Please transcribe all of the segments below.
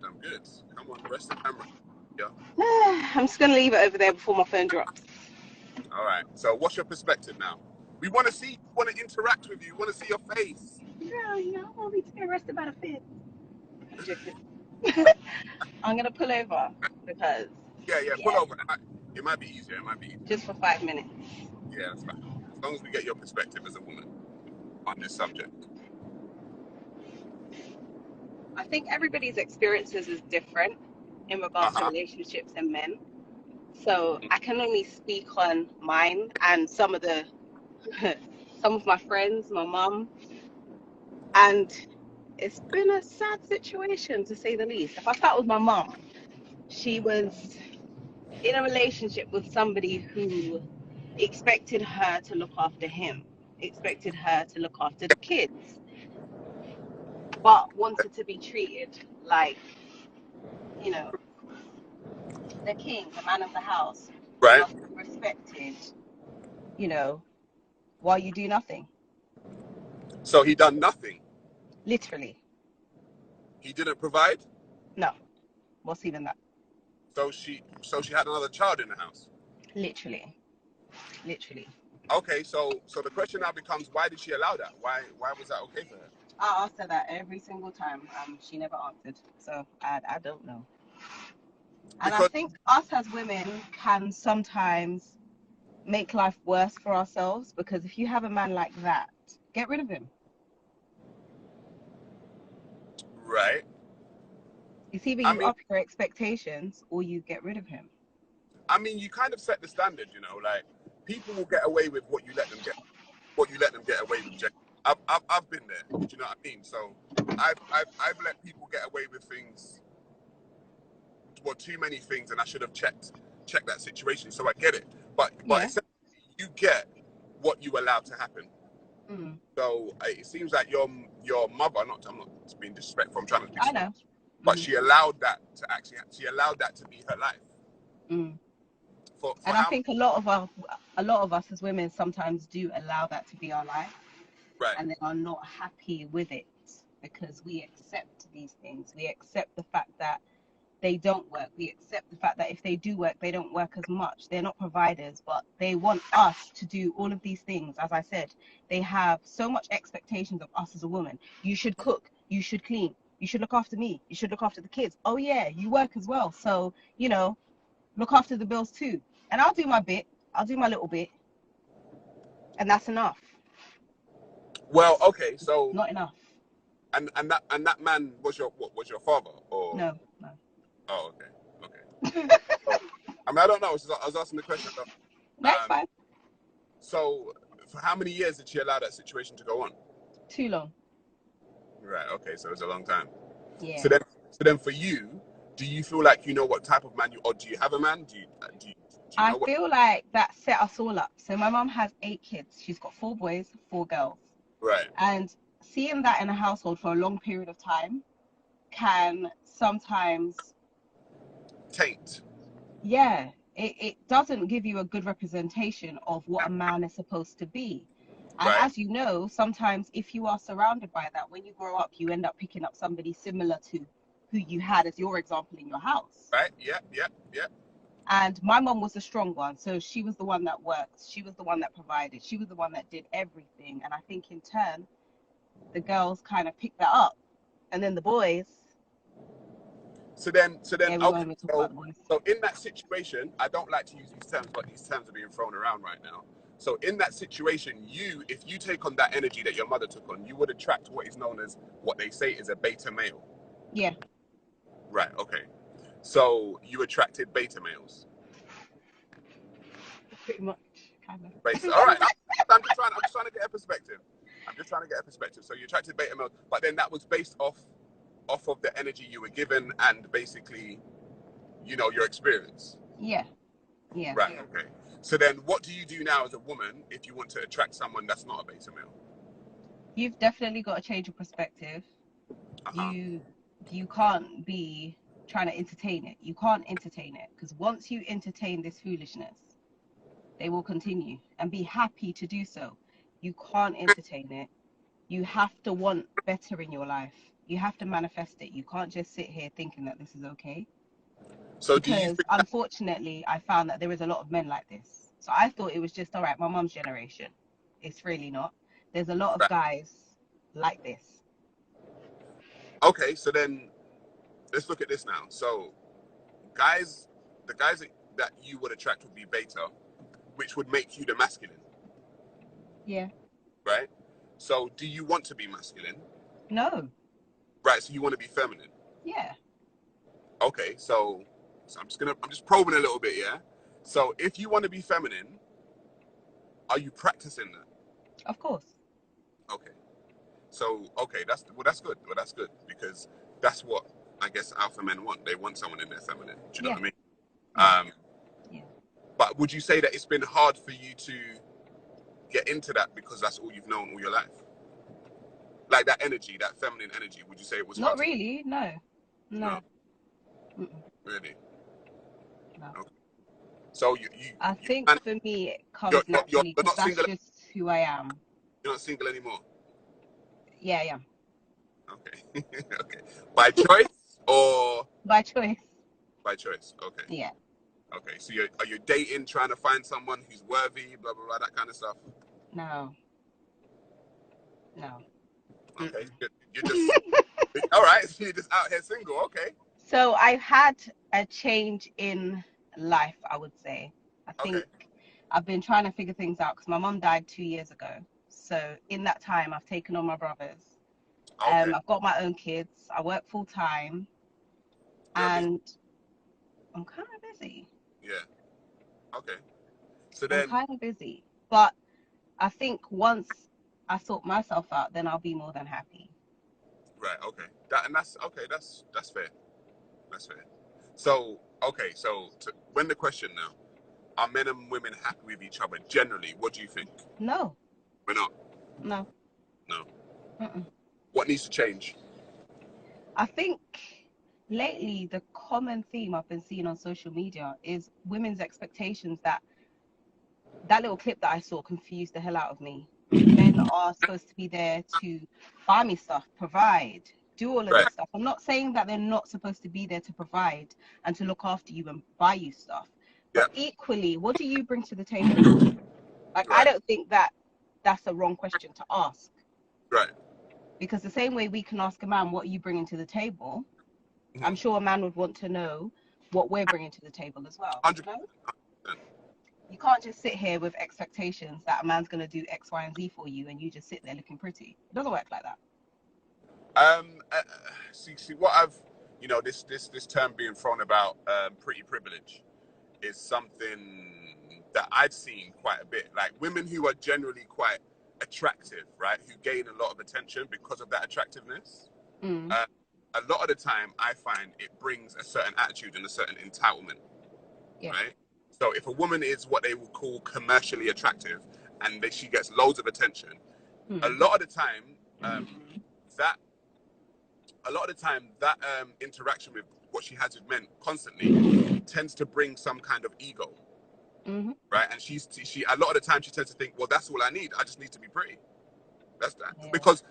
I'm good. Come on, rest the camera. Yeah. I'm just gonna leave it over there before my phone drops. All right. So, what's your perspective now? We want to see, want to interact with you, want to see your face. No, I want me to get arrested by the Fed. I'm joking. I'm gonna pull over because Yeah. Pull over. It might be easier. It might be easier. just for 5 minutes. Yeah, that's fine. As long as we get your perspective as a woman on this subject. I think everybody's experiences is different in regards to relationships and men. So I can only speak on mine and some of my friends, my mum, and it's been a sad situation to say the least. If I start with my mum, she was in a relationship with somebody who expected her to look after him, expected her to look after the kids, but wanted to be treated like, the king, the man of the house, Right. must be respected, while you do nothing. So he done nothing. Literally. He didn't provide. No. What's even that? So she had another child in the house. Literally. Okay, so the question now becomes, why did she allow that? Why was that okay for her? I asked her that every single time. She never answered. So I don't know. And I think us as women can sometimes make life worse for ourselves, because if you have a man like that, get rid of him. Right. It's either you up your expectations or you get rid of him. I mean, you kind of set the standard, like people will get away with what you let them get away with. Jay. I've been there. Do you know what I mean? So I've let people get away with things, well, too many things, and I should have checked that situation. So I get it, but essentially you get what you allowed to happen. Mm. So it seems like your mother, I'm not being disrespectful, I'm trying to be I know. But she allowed that to be her life. Mm. For and I think a lot of us as women sometimes do allow that to be our life, right, and they are not happy with it because we accept these things. We accept the fact that they don't work. We accept the fact that if they do work, they don't work as much. They're not providers, but they want us to do all of these things. As I said, they have so much expectations of us as a woman. You should cook. You should clean. You should look after me. You should look after the kids. Oh yeah, you work as well. So, look after the bills too. And I'll do my bit. I'll do my little bit. And that's enough. Well, okay, so not enough. And that man was your father, or no? Oh, okay. I mean, I don't know. I was asking the question. That's fine. So, for how many years did she allow that situation to go on? Too long. Right. Okay. So it was a long time. Yeah. So then, for you, do you feel like you know what type of man or do you have a man? Do you I feel like that set us all up. So my mom has 8 kids. She's got 4 boys, 4 girls. Right. And seeing that in a household for a long period of time can sometimes taint. Yeah. It doesn't give you a good representation of what a man is supposed to be. And as you know, sometimes if you are surrounded by that, when you grow up, you end up picking up somebody similar to who you had as your example in your house. Right. Yeah. And my mom was the strong one. So she was the one that worked. She was the one that provided. She was the one that did everything. And I think in turn, the girls kind of picked that up. And then the boys. So then, okay, so in that situation, I don't like to use these terms, but these terms are being thrown around right now. So in that situation, if you take on that energy that your mother took on, you would attract what is known as, what they say is a beta male. Yeah. Right. Okay. So you attracted beta males. Pretty much, kind of. All right. I'm just trying to get a perspective. So you attracted beta males, but then that was based off of the energy you were given and basically, your experience. Yeah. Right. Okay. So then, what do you do now as a woman if you want to attract someone that's not a beta male? You've definitely got to change your perspective. You can't be trying to entertain it. You can't entertain it, because once you entertain this foolishness, they will continue and be happy to do so. You can't entertain it. You have to want better in your life. You have to manifest it. You can't just sit here thinking that this is okay. So do you Because think unfortunately, I found that there is a lot of men like this. So I thought it was just, all right, my mom's generation. It's really not. There's a lot of Right. guys like this. okay, so then let's look at this now. So the guys that you would attract would be beta, which would make you the masculine, Yeah. right? So do you want to be masculine? No. Right, so you want to be feminine. Yeah. Okay, so I'm just probing a little bit, yeah? So if you want to be feminine, are you practicing that? Of course. Okay. So that's good. Well, that's good because that's what I guess alpha men want. They want someone in their feminine. Do you know Yeah. what I mean? Yeah. Yeah. But would you say that it's been hard for you to get into that because that's all you've known all your life? Like that energy, that feminine energy. Would you say it was Not hard? really. No. No, Mm-mm. really. No. Okay. So I you think and for me it comes naturally you're because not that's single. just who I am. You're not single anymore. Yeah, I am. Okay. Okay. By choice or By choice. by choice? Okay. Yeah. Okay. So are you dating, trying to find someone who's worthy, blah blah blah, that kind of stuff? No. No. Okay. You're just all right. So you're just out here single. Okay. So I've had a change in life, I would say. I Okay. think I've been trying to figure things out because my mum died 2 years ago. So in that time, I've taken on my brothers. Okay. I've got my own kids. I work full time, You're busy. and I'm kind of busy. Yeah. Okay. So I'm then, kind of busy. But I think once I sort myself out, then I'll be more than happy. right. Okay. That's okay. That's fair. That's fair. So okay. So to win the question now, are men and women happy with each other generally? What do you think? No. We're not. No. No. Mm-mm. What needs to change? I think lately the common theme I've been seeing on social media is women's expectations that little clip that I saw confused the hell out of me. Men are supposed to be there to buy me stuff, provide, do all of Right. this stuff. I'm not saying that they're not supposed to be there to provide and to look after you and buy you stuff. But equally, what do you bring to the table? Like, I Right. don't think that that's a wrong question to ask. Right. Because the same way we can ask a man, what are you bringing to the table? Mhm. I'm sure a man would want to know what we're bringing to the table as well. 100%. You know? You can't just sit here with expectations that a man's going to do X, Y, and Z for you, and you just sit there looking pretty. It doesn't work like that. See what I've, this term being thrown about, pretty privilege, is something that I've seen quite a bit. Like women who are generally quite attractive, right, who gain a lot of attention because of that attractiveness. A lot of the time, I find it brings a certain attitude and a certain entitlement, right? So if a woman is what they would call commercially attractive and she gets loads of attention, a lot of the time, that interaction with what she has with men constantly tends to bring some kind of ego, right? And she a lot of the time she tends to think, well, that's all I need. I just need to be pretty. That's that. Yeah. Because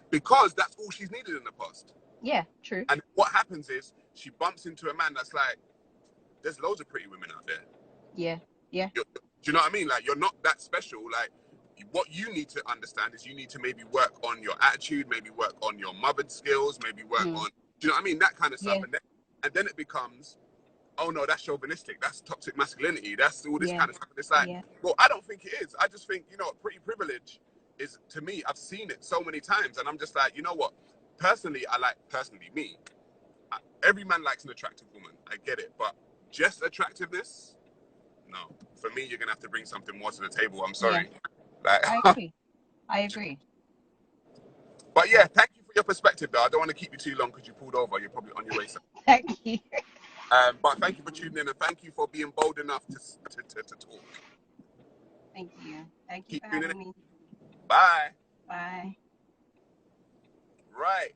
that's all she's needed in the past. Yeah, true. And what happens is she bumps into a man that's like, there's loads of pretty women out there. Yeah, yeah. Do you know what I mean? Like, you're not that special. Like, what you need to understand is you need to maybe work on your attitude, maybe work on your mothered skills, maybe work on, do you know what I mean? That kind of stuff. Yeah. And then it becomes, oh no, that's chauvinistic. That's toxic masculinity. That's all this kind of stuff. It's like, well, I don't think it is. I just think, pretty privilege is, to me, I've seen it so many times. And I'm just like, you know what? Personally, me, every man likes an attractive woman. I get it. But just attractiveness, no. For me, you're going to have to bring something more to the table. I'm sorry. Yeah. Like, I agree. But yeah, thank you for your perspective, though. I don't want to keep you too long because you pulled over. You're probably on your way. Thank you. But thank you for tuning in and thank you for being bold enough to talk. Thank you. Thank you Keep for tuning having in. me. Bye. Bye. Right.